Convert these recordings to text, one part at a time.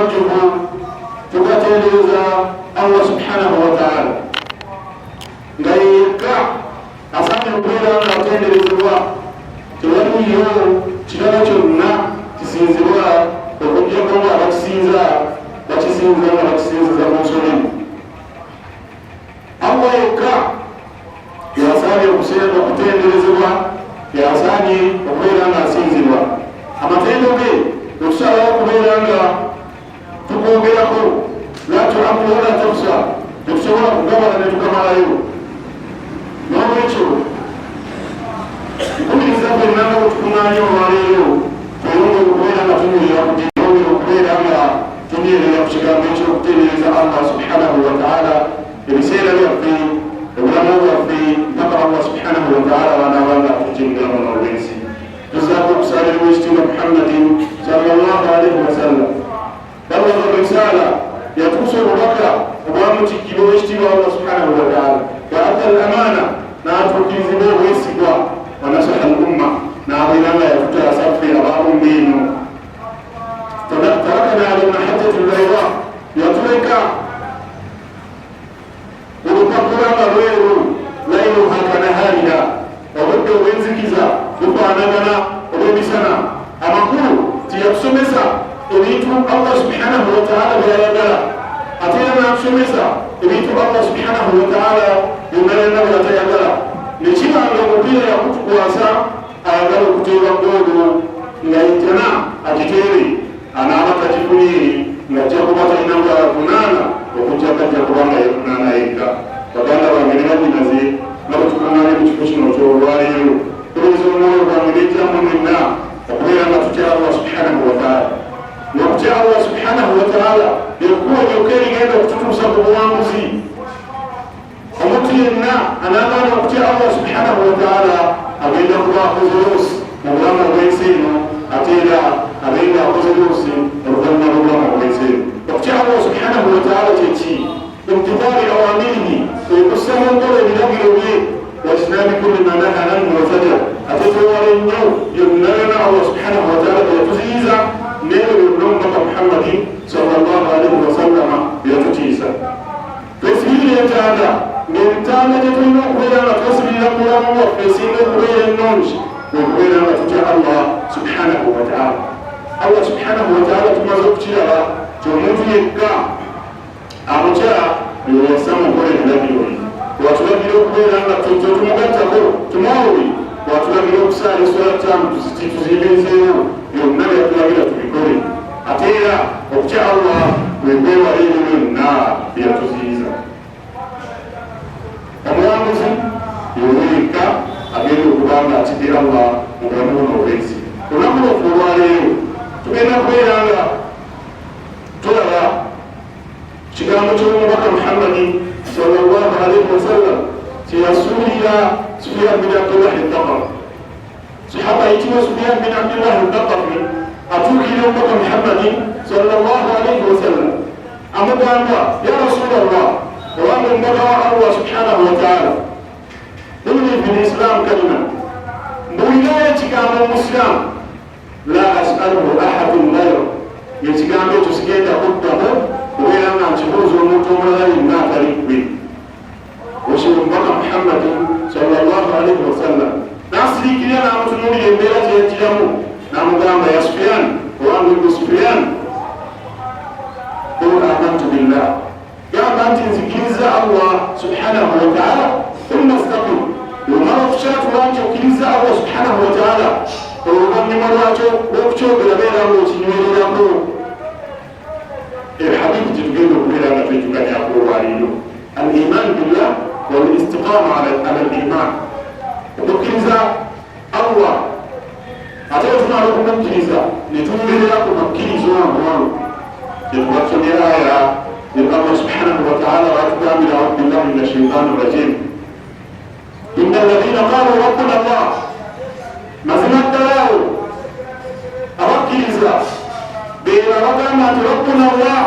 توجه تبتليزا الله سبحانه وتعالى غيرك أصلا يقول أن أتليزوا تولي تلاتنا تسيزوا وقد يكون أكسيزا أكسيزا مسلم الله يكا يا سامي وكسير وكتليزوا يا سامي وقيل أن أسيزوا أما تلوكي وكسر وقيل أن تقوبيكم لا تعمل ولا تبصر تبصروا قبل أن تكمل أيوه ما هو يشوف كل إنسان بينما وتكون يوم عليه فيوم وقيل أن تنوي يوم وقيل أن تنوي يبشر من شوف تنوي الله سبحانه وتعالى رسالة يبقي ولما يبقي نقرأ الله سبحانه وتعالى وأنا تجيب من الويسي جزاكم سالم ويشتم محمد صلى الله عليه وسلم بلغ الرسالة يتوصل لك وبامتك ويشتم الله سبحانه وتعالى وأدى الأمانة ناترك الزبور والسقوى ونصح الأمة ناظرنا لا يفتح صفي أباهم دينه تركنا على المحجة البيضاء يترك ورقنا غير ليلها كنهارها وبدأ وينزكزا وقعننا وبسنا أما قول تيبسمسا إبيتو الله سبحانه وتعالى بلا يبلا أتينا نبسمسا إبيتو الله سبحانه وتعالى يمنى نبلا تيبلا نشيما لمبيل يقول قواسا أغلو كتير قولوا نغيتنا أجتيري أنا أمتجفني نجاكبتا إنما كنانا وكجاكا جاكبانا يكنانا إيكا وقال ومننا بنزي نبتكنا نبتكشن وشواريو تريزون ومنجا منا وقال الله الله سبحانه وتعالى وقال الله سبحانه وتعالى يقول يوكيري جيدا وتتوسا بوامزي ومتلنا أنا لا نقتل الله سبحانه وتعالى أبين الله خزروس مولانا ويسينو أتيلا أبين الله خزروس ربنا مولانا ويسينو وقتل الله سبحانه وتعالى تيتي بانتظار أوامره ويقسم انظر بنبي وبيه واجتناب كل ما نهى عنه وفجر أتتوالي النوم يمنعنا الله سبحانه وتعالى يتزيزا نير النوم محمد صلى الله عليه وسلم يتجيزا تسبيل يتعالى من تعالى جتوين أخوينا تسبيل الله وفسين أخوينا النونش وأخوينا تجاه الله سبحانه وتعالى الله سبحانه وتعالى تمزق تيرا تموت يكا أرجاء يوسم أخوينا نبيوي وأتلقي أخوينا أن تنتظر مغتبه تماوي وأتلقي أخسار سورة تام تزيبين زيو يومنا يتلقي تبكوري أتيرا وجاء الله ويقول عليه من النار يتزيزا omwanguzi yoweka agenda okubanga akitira allah mubulamu buno obwensi olunaku lwaffe olwaleero tugenda kubeera nga tulaba kigambo ky'omubaka muhammadi sallallahu alaihi wasallam kyeyasuulira Sufyan bin Abdullah al-Thaqafi sahaba ayitibwa Sufyan bin Abdullah al-Thaqafi atuukira omubaka muhammadi sallallahu alaihi wasallam amugamba ya rasulallah وأن النبي الله سبحانه وتعالى نولي في الإسلام كلمة بولايتك عن المسلم لا أسأله أحد غيره يتكامل تسكيت قدامه وإلى أن تفوز المنتم غير ما تريد به وشيء بقى محمد صلى الله عليه وسلم ناصري كنا نعم تنولي يبيلات يتجمو نعم قام يا سفيان وأن سفيان قل آمنت بالله يا بنت زكيزة الله سبحانه وتعالى ثم استقم وما رفشات واجه كيزة الله سبحانه وتعالى ومن مراجه وفشو بلبين الله سنوين يقول الحبيب تتقلوا بلا نفيج كان يقول عليه الإيمان بالله والاستقامة على الإيمان وكيزة الله أتوفنا لكم كيزة لتنبه لكم كيزة وانوانو يقول آية يبقى الله سبحانه وتعالى وأتبع من أعوذ بالله من الشيطان الرجيم إن الذين قالوا ربنا الله ما زلت له أوكي إذا بين ربنا ربنا الله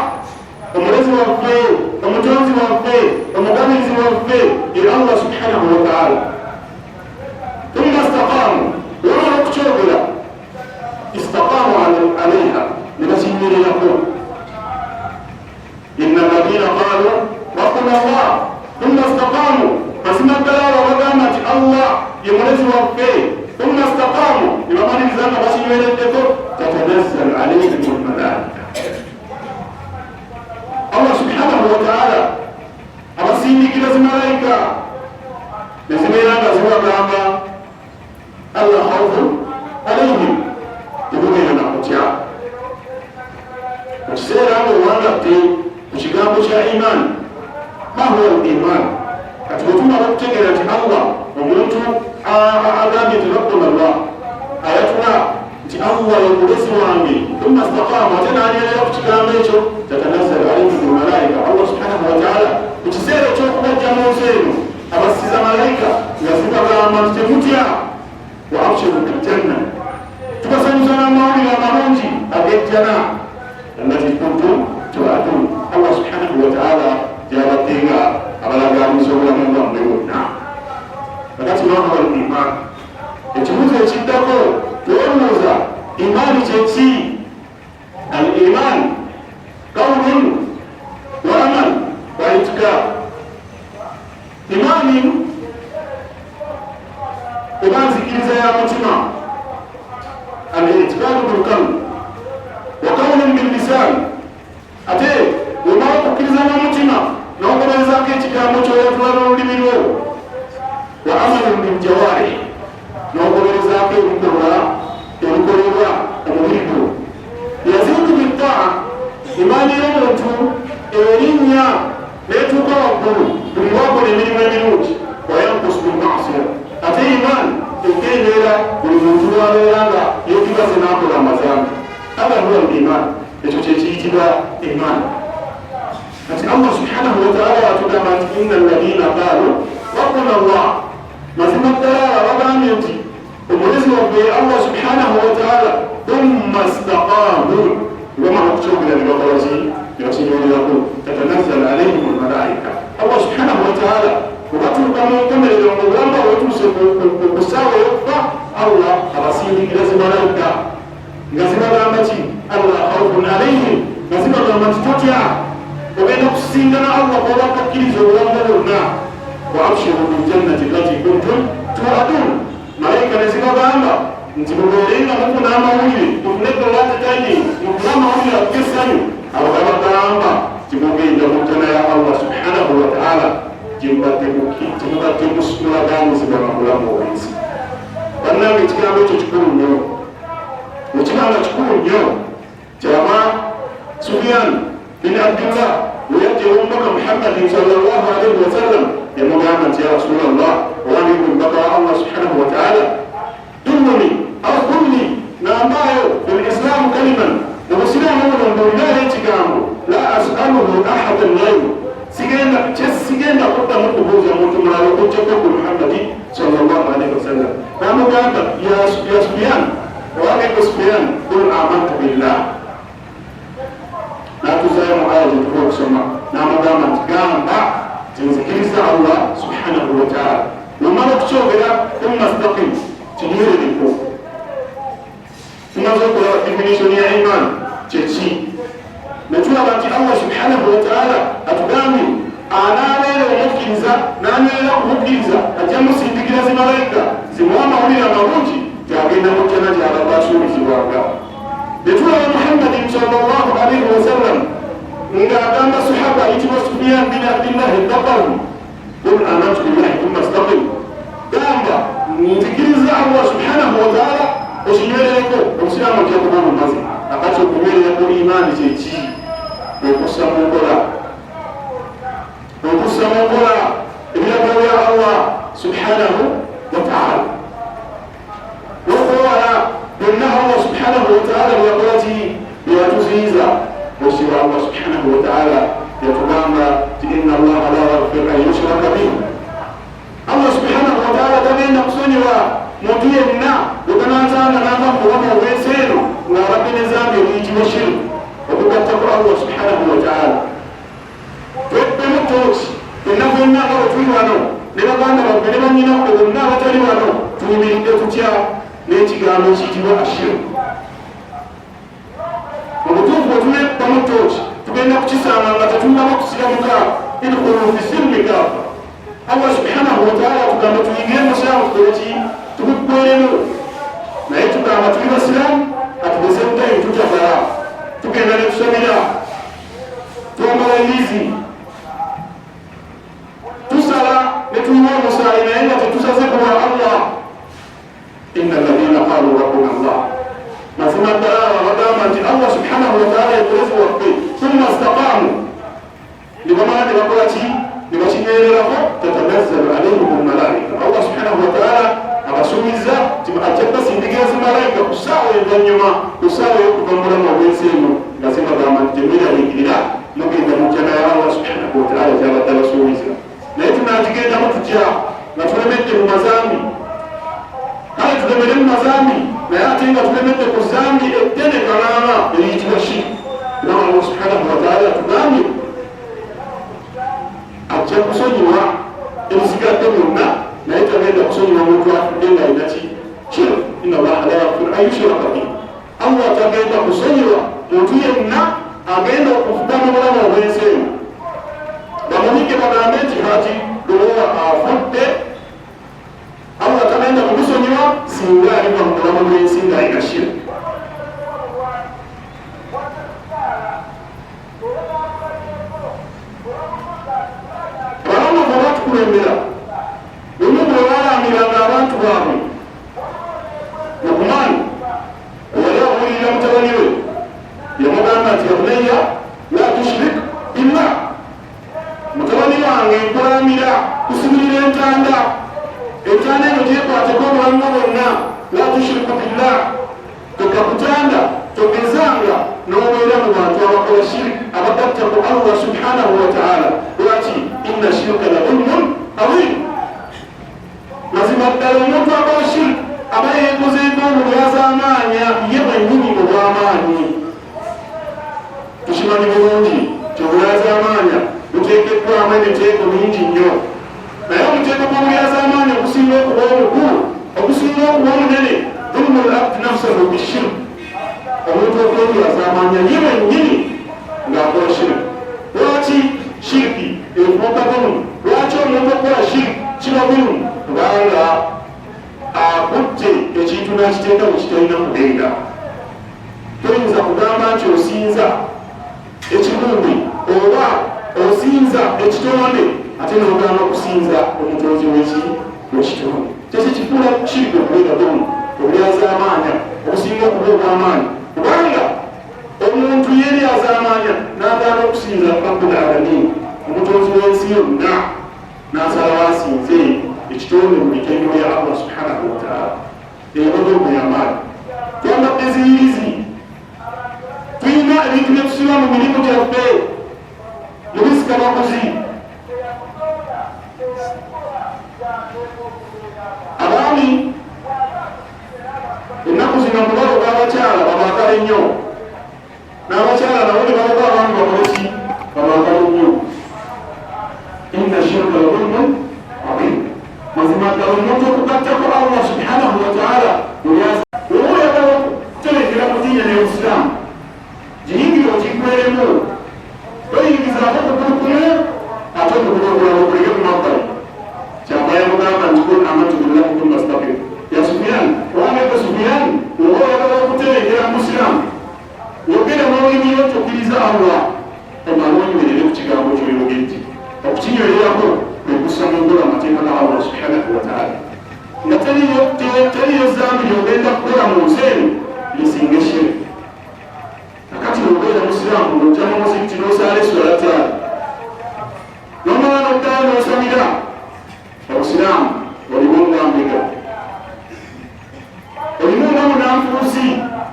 ومرزي وفيه ومجوزي وفيه ومغنزي وفيه إلى الله سبحانه وتعالى ثم استقاموا وما ركشوا بلا استقاموا عليها لنسيني يقول ekiseera nga owangatte ku kigambo kya iman. Ma huwa al-iman? kati bwetumala okutegeera nti Allah omuntu agambye nti rabbuna Allah ayatula nti Allah yomulezi wange thumma istaqama ate n'anywerera ku kigambo ekyo tatanazzalu alayhim almalaika. Allah subhanahu wa ta'ala ku kiseera ekyokubajja mu nsi eno abasiza malayika nga zibagamba nti temutya wa abshiru biljanna, tubasanyusa n'amawulire amalungi ag'ejjana allati kuntum tu'adun. Allah subhanahu wa ta'ala gyabadde nga abalaganiza obulamu bwammwe bwonna. Kakati mahuwa al-iman? Ekibuuzo ekiddako twolowooza imaani kyeki? Al-iman qawlun wa amal wa i'tiqad. Imaani eba nzikiriza ya mutima, al-i'tiqadu bil-qalb wa qawlun bil-lisan. Ate wemala okukkiriza n'omutima n'ogoberezaako ekigambo ky'oyatula n'olulimi lwo, wa amalun bil-jawarih, n'ogoberezaako ebikolebwa omubiri gwo. Yaziidu bit-taa, imaani y'omuntu erinnya n'etuuka waggulu buli lwakola emirimu emirungi. Wa yanqusu bil-ma'siya, ate imaani ekendeera buli muntu lwabeera nga yeekigaze n'akola amazambi. Hadha huwa al-iman, ekyo kyekiyitibwa imaani. Kati Allah subhanahu wa ta'ala atugamba nti inna alladhina qaalu rabbuna Allah, mazima ddala bagambye nti omulezi waffe Allah subhanahu wa ta'ala thumma istaqaamu, bamala okukyogera ne bakola ki? Ne bakinywererako. Tatanazzalu alayhim almalaika. Allah subhanahu wa ta'ala bwebatuuka mu nkomerero nga obulamu bwetuuse ku ssaawa ey'okufa, Allah abasindiikira zimalayika nga zibagamba ki? Allah khawfun alayhim, nga zibagamba nti totya, ogenda kusingana Allah bw'oba tokkiriza obulamu bwonna. Wa abshiru biljannati allati kuntum tu'adun, malayika ne zibagamba nti mubeerenga mufuna amawulire, mufune eddolaatetayi, mufune amawulire ag'essanyu. Abo babagamba nti mugenda mu ttana ya Allah subhanahu wa ta'ala gyemubadde mulagaanyizibwa mu bulamu obwensi. Bannange ekigambo ekyo kikulu nnyo, ekibanga kikulu nnyo. Kyama Sufyan bin Abdullah bwe yajja ew'omubaka Muhammadin sallallahu alaihi wa sallam yamugamba nti ya Rasulallah, owandiika omubaka wa Allah subhanahu wa ta'ala, dulluni aw qulni, nambaayo bil-islaamu kaliman, mu busiraamu buno mbuulirayo ekigambo la as'aluhu ahadan ghayru, sigenda kuddamu kubuuza muntu mulala okujjako ku Muhammadi sallallahu alaihi wa sallam. Namugamba ya Sufyan, owandiika Sufyan, qul amantu billah. Natuzayo mu aya gyetuba okusoma, namugamba nti gamba tinzikiriza Allah subhanahu wa ta'ala. Wemala okukyogera thumma istaqim, kinywerereko. Tumaze okulaba definition ya iman kyeki, netulaba nti Allah subhanahu wa ta'ala atugambye anaabeera omukkiriza n'anywerera kumukkiriza ajja musindikira zimalayika zimuwa amawulire amalungi gyagenda mu jjana gy'abadde asuubizibwanga. Netulaba Muhammadin sallallahu alaihi wa sallam ng'agamba sahaba ayitibwa Sufyan bin Abdillah al-Baqari, qul amantu billahi thumma istaqim, gamba nzikiriza Allah subhanahu wa ta'ala okinywerereko. Omusiraamu ajja kuba mumazi akati okunywererako imaani kyeki? Okussa mu nkola, okussa mu nkola ebiragiro bya Allah subhanahu wa ta'ala, n'okuwala byonna Allah subhanahu wa ta'ala byakola ki? byatuziyiza. Okiwa Allah subhanahu wa ta'ala yatugamba ti inna Allaha la yaghfiru an yushraka bihi, Allah subhanahu wa ta'ala tagenda kusonyiwa muntu yenna bwekananzanga n'ava mu bulamu obw'ensi eno ng'abadde ne zambi ebiyitibwa shirku, okugattako Allah subhanahu wa ta'ala. Twebbemu tooki fenna fenna nga bwe tuli wano ne baganda baffe ne bannyinaffe bonna abatali wano, tuyimiridde tutya n'ekigambo ekiyitibwa ashirku. Obutuufu bwe tulekkamu tooki tugenda kukisanga nga tetunnaba kusiramuka, idkhulu fi silmi kaafa. Allah subhanahu wa ta'ala atugamba tuyingire mu siraamu tukole ki? Tubiggweemu. Naye tugamba tuli basiraamu ati the same time tutafala, tugenda ne tusabira, twambala irizi, tusala ne tuyiwa omusaayi naye nga tetusaze kuwa Allah. Inna alladhina qalu rabbuna Allah, mazima ddala bagamba nti Allah subhanahu wa ta'ala ye mulezi waffe, bamala ne bakola ki ne bakinywererako tatanazzalu alaihim almalaika. Allah subhanahu wataala abasuubiza ti ajja kubasindiga ezimalaika ku ssaawa envanyuma ku ssaawa y'okuva mu bulamu obw'ensi eno nga zibagamba nti temweraliikirira mugenda mujja naye Allah subhanahu wataala gyabadde abasuubiza. Naye tunaagigendamu tutya nga tulemedde mu mazambi, kale tulemere mu mazambi naye ate nga tulemedde ku zambi eddene kalaama eriyitibwa shirki. Kubanga Allah subhanahu wataala tugambye ajja kusonyiwa ebisigadde byonna naye tagenda kusonyiwa omuntu afudde nga alina ki shirki. Inna Allaha la yaghfiru an yushraka bihi. Allah tagenda kusonyiwa muntu yenna agenda okufuga mu bulamu obw'ensi eno bamunike bagambe nti hati lwowa afudde, Allah tagenda kumusonyiwa singa aliva mu bulamu bw'ensi nga alina shirki. Abalamuzi abatukulembera lumu bwe balamiranga abantu baabwe Luqman yali abuulirira mutabani we yamugamba nti yabunayya la tushrik billah, mutabani wange nkulamira kusibirira entanda eno gyekwateko obulamu bwonna, la tushriku billah, tokakutanda togezanga n'obeera mu bantu abakola shiriki abagatta ku Allah subhanahu wataala. Lwaki? inna shirka la dhulmun adhim. Mazima ddala omuntu akola shiriki aba yeekozeeko omulyazaamaanya ye bwennyini mu bw'amaanyi. Tukimanyi bulungi ti obulyazaamaanya buteekeddwamu emiteeko mingi nnyo, naye omuteeko gw'obulyazaamaanya okusinga okuba omukulu okusinga okuba omunene dhulmu al-abdi nafsahu bishirki, omuntu okwebyazaamaanya ye bwennyini ng'akola shiriki. Lwaki shiriki efuuka dhulmu? Lwaki omuntu okukola shiriki kiba dhulmu? Kubanga akutte ekintu n'akiteeka mu kitalina kubeera. Toyinza kugamba nti osinza ekibumbi oba osinza ekitonde ate n'ogamba okusinza omutonzi w'ekitonde. Kyekyo kifuula shiriki okubeera dhulmu, obulyazaamaanya okusinga okuba obw'amaanyi. Kubanga omuntu yeryazaamaanya n'agaana okusinza Rabbul Alamin, omutonzi w'ensi yonna, n'asalawo asinze ekitonde mu mitendera ya Allah subhanahu wataala. Eyo dhulmu y'amaanyi. Twambadde ziyirizi, tulina ebintu bye tusiba mu mirimu gyaffe mu bisikamaguzi. Abaami ennaku zino mubalo gw'abakyala babaagala ennyo, n'abakyala nabo ne balaga abaami bakoleki babaagala ennyo. Inna shirka la dhulmun adhim. Mazima ddala omuntu okugattako Allah subhanahu wataala oba oyagala okuterekera kutinya n'obusiraamu giyingira okigweremu, toyingizaako kukulukumu ate okukulu okulala okuleke ku mabbali. Kyava yamugamba nti kun amantu billahi thumma astaqim. Ya Sufyan, owange Sufyan, oba oyagala okuterekera mu busiraamu yogera n'olulimi lwo tokkiriza Allah, omala onywerere ku kigambo ky'oyogedde. Okukinywererako kwe kusamugula amateeka ga Allah subhanahu wataala, nga teriyo zambi lyogenda kukola mu nsi eno lisinga shiriki. Kakati obeera musiraamu ng'ojja mu muzikiti n'osaala eswala ttaano n'omala n'oddayo n'osamira, obusiraamu olimu ngambega, olimu nga munanfuusi,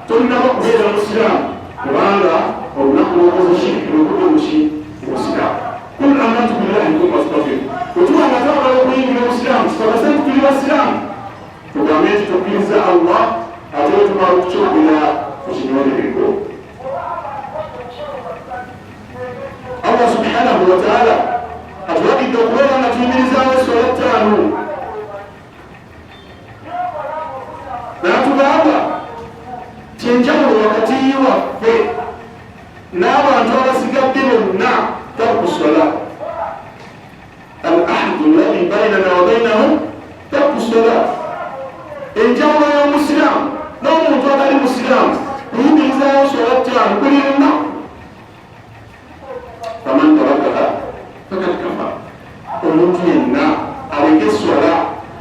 tolinako kubeera musiraamu kubanga olunaku lw'okoze shiriki lwekudde muki obusiraamu. Kun amantu billahi thumma astaqim. Bwetuba nga twagala okuyingira obusiraamu kitagase nti tuli basiraamu, tugambe nti tukkiriza Allah ate tumala okukyogera tukinywerereko. Allah subhanahu wataala atulagidde okubeera nga tuyimirizaawo eswala ttaano, n'atugamba ti enjawulo wakati waffe n'abantu abasigadde bonna tarku swala, al-ahdu alladhi baynana wa baynahum tarku swala. Enjawulo y'omusiraamu n'omuntu atali musiraamu kuyimirizaawo swala ttaano buli lunaku. Faman tarakaha fakad kafara, omuntu yenna aleke swala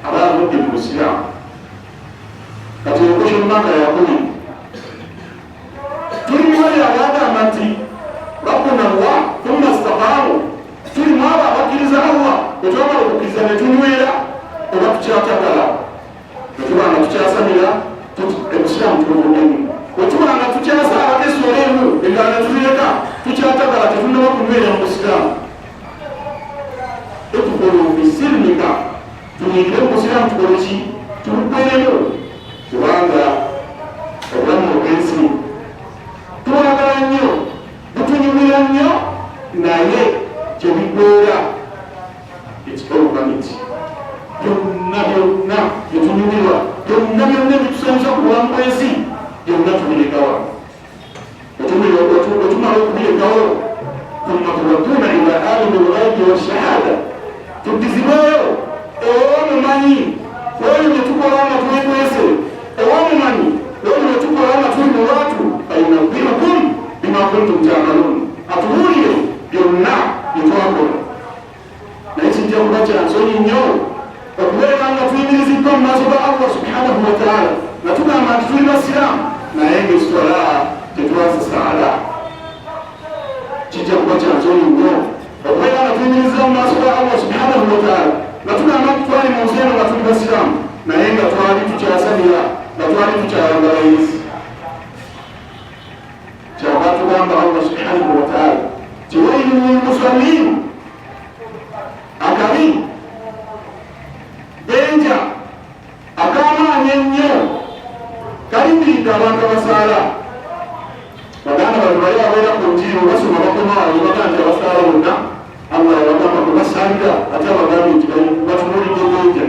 aba avudde mu busiraamu. Kati okosha omumaka yakumi tuli wali abagamba nti rabbuna Allah thumma istaqaamu, tukyatagala tetunaba kunywera mu busiraamu etukolo bisirnika tuyingire mu busiraamu tukole ki tubukweremu kubanga obulamu obwensi tuwagala nnyo butunyumira nnyo naye kyebigweera ekikologanyiti byonna byonna byetunyumirwa byonna byonna bitusanyusa ku bulamu bwensi byonna tubirekawa otumala okubirekawo thumma turadduuna ila alimi lghaibi washahada tuddizibweyo owomumanyi oyo byetukola nga twekwese owomumanyi oyo byetukola nga tuli mu lwatu fayunabbiukum bima kuntum ta'malun atubuulire byonna byetwakola naye kijja kuba kyansonyi nnyo okubeera nga tuyimiriziddwa mu maaso ga Allah subhanahu wa ta'ala nga tugamba nti tuli basiraamu naye ngaeswala tetwazisaala kijja kuba kyansonyi nnyo okubeera nga tuyimiriziddwa mu maaso ga Allah subhanahu wa ta'ala nga tugamba nti twali mu nsi eno nga tuli basiraamu naye nga twali tukyasalira nga twali tukyayambala isi kyava tugamba Allah subhanahu wa ta'ala tiwailu lilmusallin akabi denja akamaanyi ennyo kalimbiridde abantu abasaala baganda bano bali abeera ku ntiiro basoma bakomaawo baga nti abasaala bonna Allah yabagamba kubasalira ate abagambye nti batunulidde denja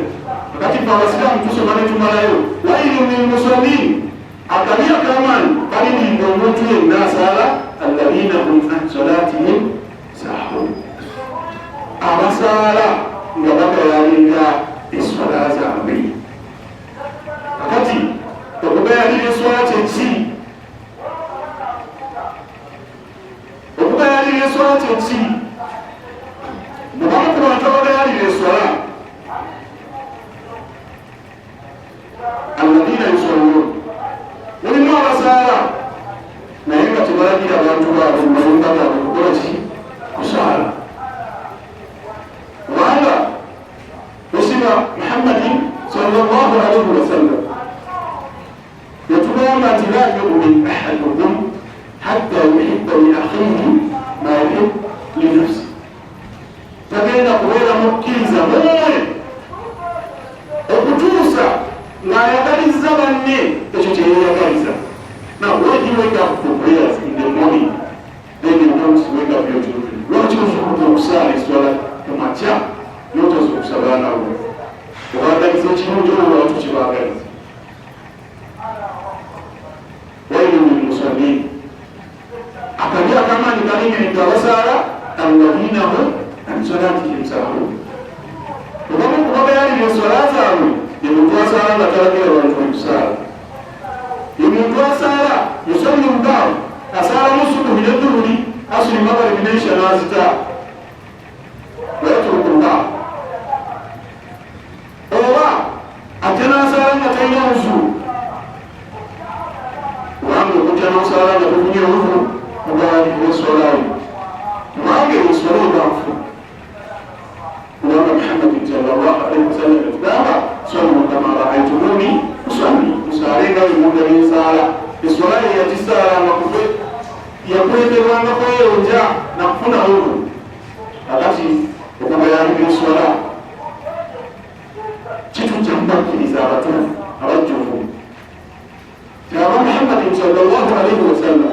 kakati fe abasiraamu tusoma ne tumalayo wailu lilmusallin akabi akamaanyi kalimbiridde omuntu yenna asaala alladhina hum an salatihim sahun abasaala nga bagayalinga eswala zaabwe kakati okugayalira eswala kyeki okugayalira eswala kyeki mubamu ku bantu abagayalira eswala alladhina yusallun mulimu abasaala naye nga tebalagira abantu baabwe mu mayumba gaabwe kukola ki kusaala kubanga musima Muhammadin sallallahu alaihi wasallam yatugamba nti la yu'min ahadukum hatta yuhibba li akhihi ma yuhibbu li nafsihi tagenda kubeera mukkiriza mumwe okutuusa ng'ayagaliza banne ekyo kyeyeyagaliza. Now when you wake up for prayers in the morning, then you don't wake up your children. Lwaki ozukuta okusaala eswala kumakya n'otaza okusaba nawo obaagaliza ekirungi olwo lwaki kibaagaliza wailu lilmusallin akabi akamaanyi kalingiridde abasaala alladhina hum an salatihim sahun obamu kubagayalira eswala zaabwe ye muntu asaala nga talagira abantu okusaala ye muntu asaala yusalli lbaabu asaalamu subuhi ne dhuhuri asuli magaribi n'isha n'azita wayatruku lbaabu oba ate n'asaala nga talina wuzu kubanga okutya n'osaala nga tufunye wuzu mugayalira eswalayo kubanga eswala ebanfu kubanga Muhammadin sallallahu alaihi wasallam yatugamba sallu kama ra'aytumuni usalli musaale nga bwe munda byensaala eswala ye yagisaalanga kufe yakulemberwanga kweyonja nakufuna wuzu kakati okugayalira eswala kitujja kubakkiriza abatuufu abajjuvu kyaba Muhammadin sallallahu alaihi wasallam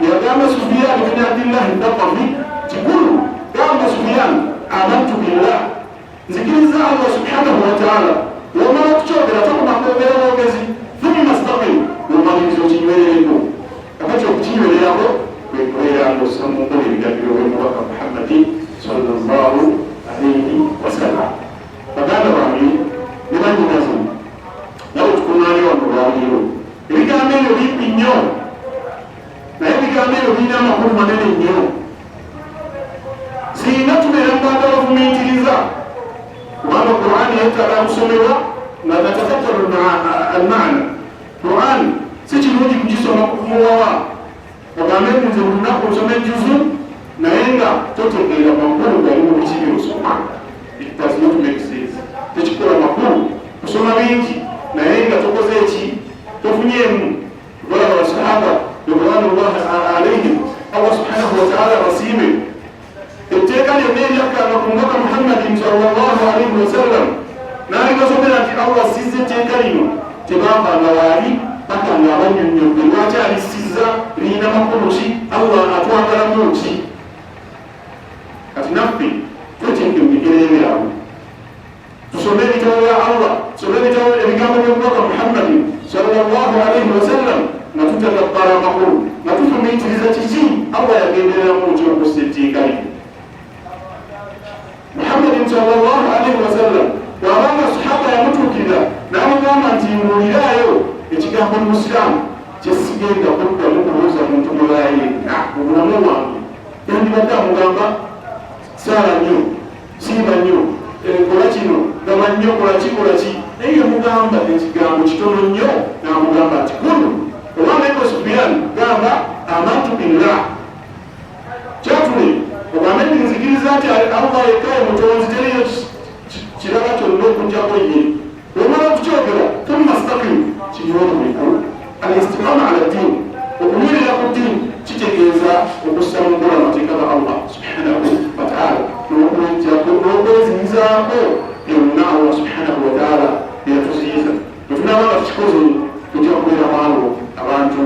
yagamba Sufyan bin Abdillah Thaqafi kikulu gamba Sufyan amantu billah nzikiriza Allah subhanahu wa ta'ala womala okukyogera tokoma kwogera bwogezi thumma staqim omaliriza okinywerereko kakati okukinywererako kwekubeera ng'ossa mu ngola ebigambiro by'omubaka Muhammadin sallallahu alaihi wasallam. Baganda bange ne banyinaze nabo tukuŋŋaanye wano lwaliiro ebigambo ebyo bimpi nnyo naye ebigambo ebyo birina amakulu manene nnyo singa tubeera mubaagala obumiikiriza kubanga Qur'ani yeetaaga kusomebwa nga tatafakkaru almaana. Qur'ani si kirungi kugisoma kumuwawa ogambe nze buli lunaku osoma ejuzu naye nga totegeera makulu galimu biki byosoma. It does not make sense. Tekikola makulu kusoma bingi naye nga tokoze eki tofunyeemu kukola abasahaba ridwanullahi alaihim Allah subhanahu subhanahu wa ta'ala basiime etteeka lyonna eryakkaanga ku mubaka muhammadin sallallahu alaihi wasallam n'alibasomera nti allah assizza etteeka lino tebavanga waali paka nga abanyonyodde lwaki alisizza lirina makulu ki allah atwagalamu ki kati naffe tweteeke mu bigere byabwe tusome ebitabo bya allah tusome ebigambo by'omubaka muhammadin sallallahu alaihi wasallam nga tutadabbala amakulu nga tufumiitiriza kiki allah yagendereramu nti okussa etteeka lino muhammadin sallallahu alaihi wasallam wabanga sahaba yamutuukirira n'amugamba nti mbuuliraayo ekigambo musiraamu kyesigenda kuddamu kubuuza muntu mulaayenna mu bulamu bwange yandibadde amugamba saala nnyo siima nnyo kola kino gaba nnyo kola ki naye yamugamba ekigambo kitono nnyo n'amugamba nti kunu obanga eko sufiyani gamba amantu billah kyatule ogambe nti nzikiriza nti allah yekkaye mutonzi teriyo kirala kyonna okugjako ye omala okukyogera thumma stakim kiryomuliku alistiqama ala ddini okunywerera ku ddini kitegeeza okussa mu nkola amateeka ga allah subhanahu wataala n'okweziyizaako byonna allah subhanahu wataala byeyatuziyiza bwetunaba nga tukikoze tujja kubeera maalo abantu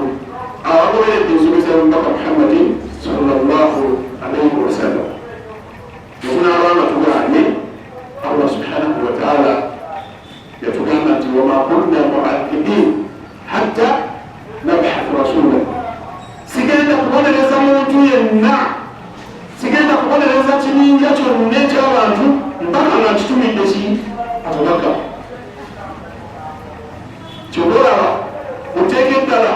abagoberedde ensomesa y'omubaka muhammadin sallallahu alaihi wasallam bwetunaba nga tugaanye allah subhanahu wataala yatugamba nti wama kunna muadhibin hatta nabhatha rasula sigenda kubonereza muntu yenna sigenda kubonereza kininja kyonna eky'abantu mpaka nga nkitumidde ki abubaka kyolaba oteeka eddala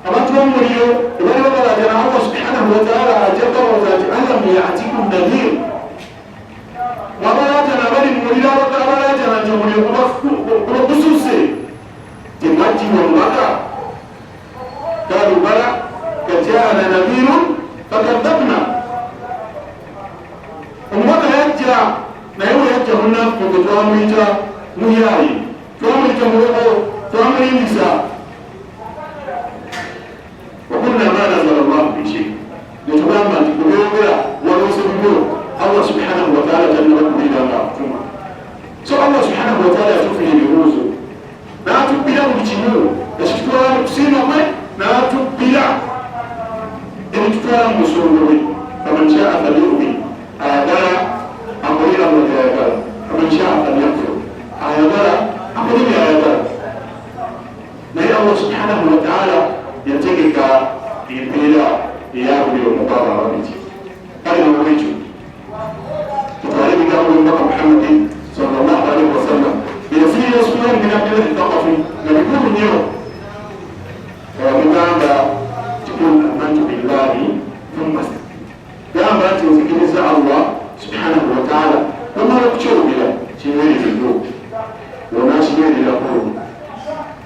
abantu b'omuliro ebali babalagana allah subhanahu wataala ajja kabaza nti alam yatikum nadhir wabalatana bali mumuliro abalatana nti omuliro kuba gususe temwajjibwa mubaka kalu bala kajaana nadhirun fakadabna omubaka yajja naye weyajja munaffe gwe twamuyita muyayi twamuyita mulogo twamulindisa wakunna ma nazala llahu bishai netugamba nti kubyogera walose bibyo allah subhanahu wataala tannabakubiriranga akutuma so allah subhanahu wataala yatufuna ebibuuzo n'atubbira buli kimu ekitutwala mu kusiima kwe n'atubbira ebitutwala mu musondo we faman shaa falyumin ayagala akolera nga byayagala faman shaa falyakfur ayagala akole byayagala naye allah subhanahu wataala yategeka embeera eyabuli omubaba ababiti kale nolwekyo tutwale ebigambo by'omubaka muhammadin sallallahu alaihi wasallam byeyafiira sufyan bin abdillahi thaqafi nga bikulu nnyo wamugamba tikul amantu billahi thumma gamba nti nzikiriza allah subhanahu wataala nomala okukyogera kinywereredde wona kinywererako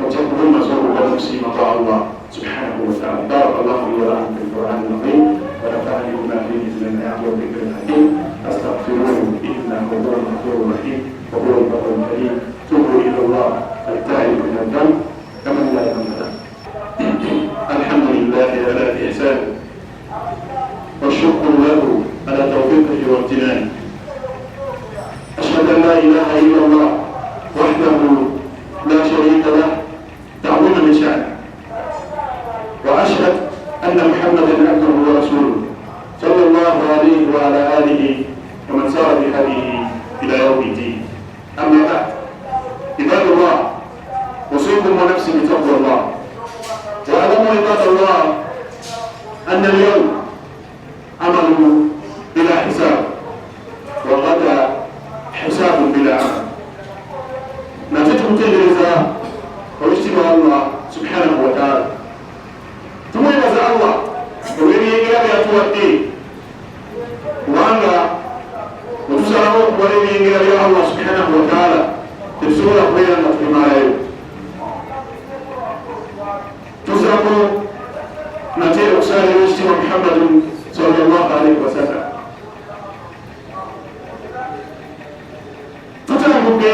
ojja kubumaza okukola okusiima kwa allah سبحانه وتعالى بارك الله لي ولكم في القرآن العظيم ونفعني بما فيه من الآيات والذكر الحكيم أستغفروه إنه هو الغفور الرحيم وهو البر الكريم توبوا إلى الله التائب من الذنب كمن لا ذنب له الحمد لله على إحسانه والشكر له على توفيقه وامتنانه أشهد أن لا إله إلا الله وحده لا شريك له تعظيما من شأنه وأشهد أن محمدا عبده ورسوله صلى الله عليه وعلى آله ومن سار بهديه إلى يوم الدين أما بعد عباد الله أوصيكم ونفسي بتقوى الله واعلموا عباد الله أن اليوم عمل بلا حساب وغدا حساب بلا عمل نتيجة تجربة واجتماع الله سبحانه وتعالى tumwebaza allah olw'ebyengeera byatuwadde kubanga wetusalawo okukola ebyengeera bya allah subhanahu wataala tetusobola kubeera nga tulimalayo tuzako nate okusalira ekitima muhammadin sallallahu alaihi wasallam tutambudde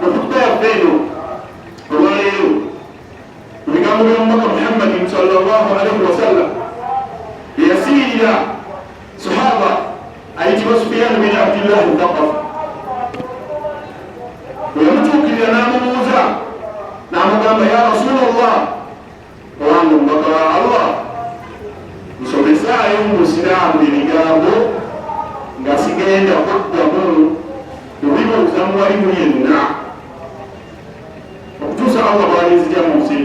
mutukuba yaffe eno olwaleero ebigambo by'omubaka muhammadin sallallahu alaihi wasallam yasiirira mubuuza sahaba ayitibwa Sufyan bin Abdillah Thaqafi bwe yamutuukirira n'amubuuza n'amugamba ya Rasulallah owange omubaka wa Allah nsomesaayo mu busiraamu ebigambo nga sigenda kuddamu kubibuuza muwalimu yenna okutuusa Allah bw'alinzija mu nsi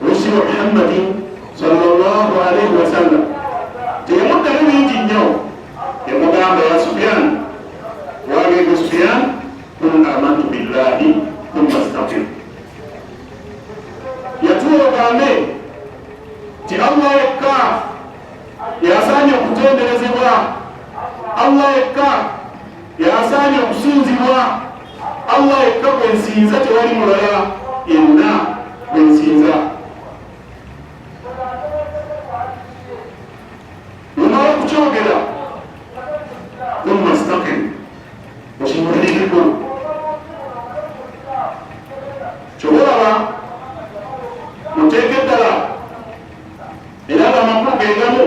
Owekitiibwa Muhammadin sallallahu alaihi wasallam teyamuddamu bingi nnyo yamugamba ya Sufyan wagenge Sufyan kun amantu billahi thumma astaqim yatuwa ogambe ti Allah yekka yasaanye okutenderezebwa Allah yekka yasaanye okusinzibwa Allah yekka gwensinza tewali mulala yenna gwensinza lumala okukyogera thumma astaqim okimuliririko kyobalaba muteeke eddala era ng'amakulu gegamu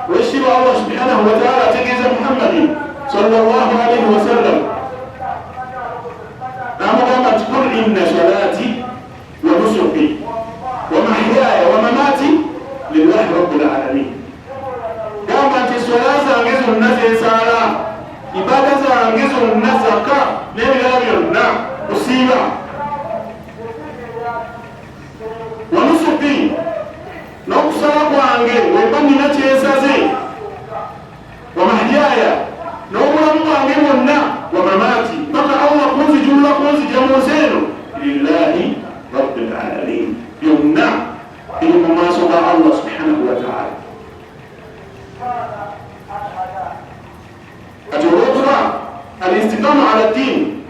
Owekitiibwa Allah subhanahu wa ta'ala ategeeza Muhammadin sallallahu alaihi wasallam n'amugamba nti qul inna salati wa nusuki wa mahyaya wa mamati lillahi rabbil alamin gamba nti swala zange zonna zensaala ibada zange zonna zaka n'ebirala byonna kusiiba wa nusuki n'okusala kwange wemba nina kyensaze wa mahyaya n'obulamu bwange bwonna wa mamati paka Allah kunzijulula kunzija mu nsi eno lillahi rabbil alamin byonna biri mu maaso ga Allah subhanahu wa ta'ala kati olwokuba al-istiqama ala ddiini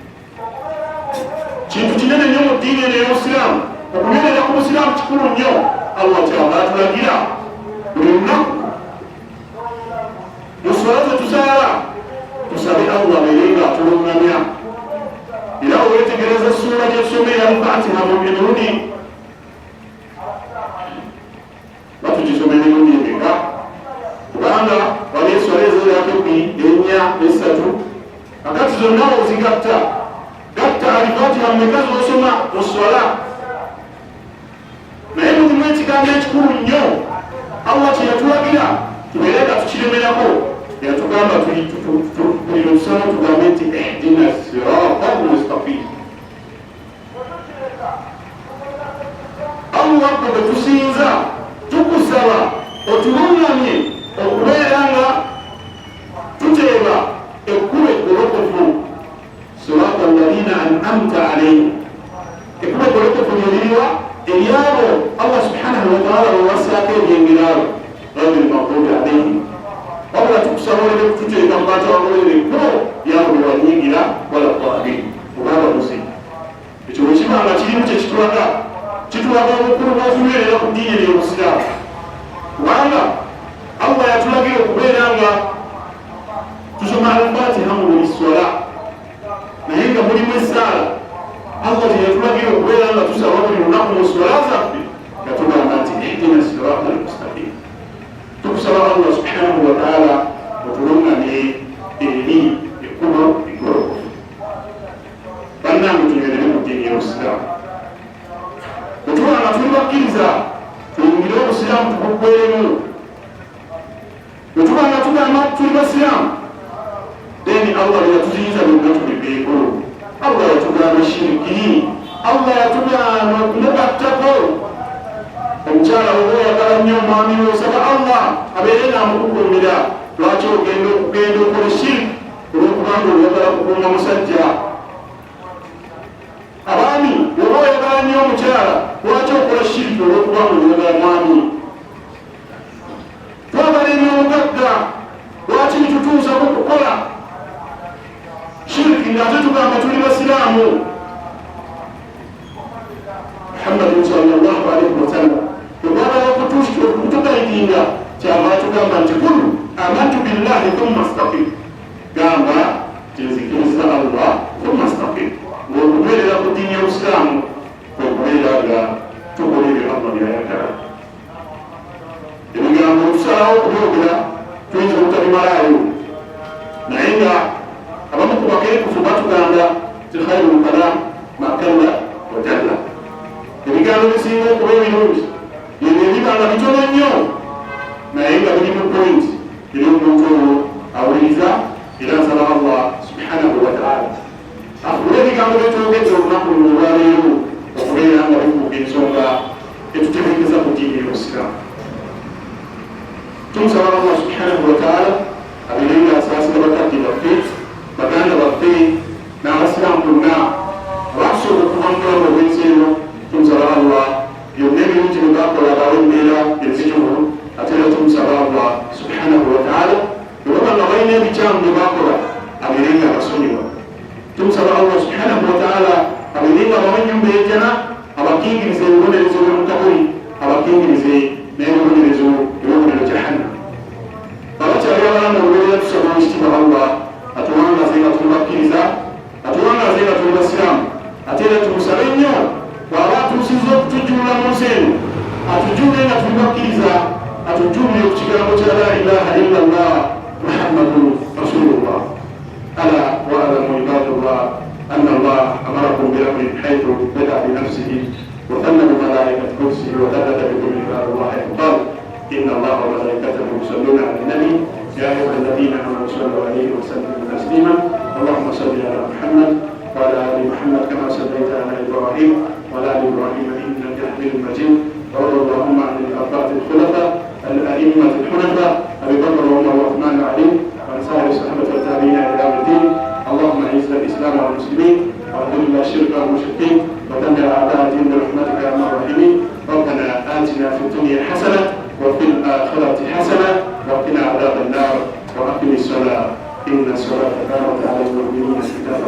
kintu kinene nnyo mu ddiini eno ey'obusiraamu okunywerera ku busiraamu kikulu nnyo Allah kyava atulagira buli lunaku mu swala ze tusaala tusabe Allah beerenga atulungamya era owetegereza ssuula gyetusoma eya Fatiha mu mirundi batugisoma emirundi emeka kubanga wali eswala ezerako bbiri ennya esatu akati zonna ozigatta gatta al-Fatiha mmeka z'osoma mu swala naye mulimu ekigambo ekikulu nnyo Allah kye yatulagira tubeere nga tukiremerako yatugamba buli lusana tugambe nti ihdina sirata almustaqim Allah bwe tusinza tukusaba otulungamye okubeera nga tuteeba ekkubo eggolokofu sirata alladhina an'amta alayhim ekkubo eggolokofu lyoliriwa eryabo Allah subhanahu wa ta'ala wewasaako ebyengeraabo ghayril maghdubi alayhim wabula tukusaba olebe kututeeka mu bantu abakolera ekkubo lyabo bwe wanyingira wala ddaalin kubanga muzi ekyo bwe kiba nga kirimu kye kitulaga obukulu bw'okunywerera ku ddiini ey'obusiraamu kubanga Allah yatulagira okubeera nga tusoma al-Fatiha mu buli swala naye nga mulimu essaala Allah kye yatulagira okubeera nga tusaba buli lunaku mu swala zaffe nga tugamba nti ihdina sirata al-mustaqim tukusaba Allah subhanahu wa ta'ala otulungane eri ekkubo eggolokofu bannange tunywerere mu ddiini y'obusiraamu bwetuba nga tuli bakkiriza tuyingire obusiraamu tubuggweremu bwetuba nga tugamba tuli basiraamu then Allah yatuziyiza byonna tubibbeeko Allah yatugamba shiriki Allah yatugamba okumugattako omukyala oba oyagala nnyo omwami we osaba Allah abeere n'amukukuumira lwaki ogenda okola shiriki olwokubanga oyagala kukuuma musajja abaami oba oyagala nnyo omukyala lwaki okola shiriki olwokubanga oyagala mwami twagala ebyomugagga lwaki nitutuusaku kukola shiriki ng'ate tugamba tuli basiraamu Muhammadin sallallahu alaihi wasallam tugambala okutugayidinga kyava tugamba nti kulu amantu billahi thumma astaqim gamba tinzikiriza Allah thumma astaqim ng'okubeerera ku ddiini y'obusiraamu okubeera nga tukola ebyo Allah byayagala bigambo tusalawo okubyogera tuyinza obutabimalayo naye nga abamu ku bakeekufu batugamba ti khairu lkalam makalla wajalla ebigambo bisinga okuba ebirungi ebyo ebiba nga bitono nnyo naye nga biri mu pointi eri omuntu oyo awuliriza era nsaba Allah subhanahu wataala afule ebigambo byetwogedde olunaku luno olwaleero okubeera nga bifuuka ensonga etutegeekeza ku ddiini y'obusiraamu. Tumusaba Allah subhanahu wataala abeere nga asaasira bakadde baffe baganda baffe n'abasiraamu bonna abasobola okuva mu bulamu obw'ensi eno. Tumusaba Allah byonna ebirungi bye bakola abawe embeera enzijuvu ate era tumusaba Allah subhanahu wataala bwe baba nga balina ebikyamu bye bakola abeere nga abasonyiwa. Tumusaba Allah subhanahu wataala abeere nga abawa ennyumba ejjana abakingirize ebibonerezo by'omukabuli abakingirize n'ebibonerezo ebyobuliro jahannam. Abakyali abalamu olubeera tusaba ekitiibwa Allah atuwangaze nga tuli bakkiriza atuwangaze nga tuli basiraamu ate era tumusabe nnyo bw'aba atuusizza okutujjuula mu nsi eno atujjuule nga tuli bakkiriza atujjuule ku kigambo kya la ilaha illa Allah muhammadun rasulullah. ala wa alamu ibadallah anna Allah amarakum bi amrin haythu bada bi nafsihi wa thanna bi malaikati qudsihi wa thalatha bi kulli ibadillahi qala inna Allah wa malaikatahu yusalluna ala nabi ya ayyuhalladhina amanu sallu alayhi wa sallimu taslima. Allahumma salli ala Muhammad wa ala ali Muhammad kama sallaita ala Ibrahim wa ala ali Ibrahim innaka Hamidum Majid. اللهم عن الأربعة الخلفاء الأئمة الحنفاء أبي بكر وعمر وعثمان وعلي وعن سائر الصحابة والتابعين إلى يوم الدين. اللهم أعز الإسلام والمسلمين وأذل الشرك والمشركين ودمر أعداء الدين برحمتك يا أرحم الراحمين. ربنا آتنا في الدنيا حسنة وفي الآخرة حسنة وقنا عذاب النار وأقم الصلاة إن الصلاة كانت على المؤمنين كتابا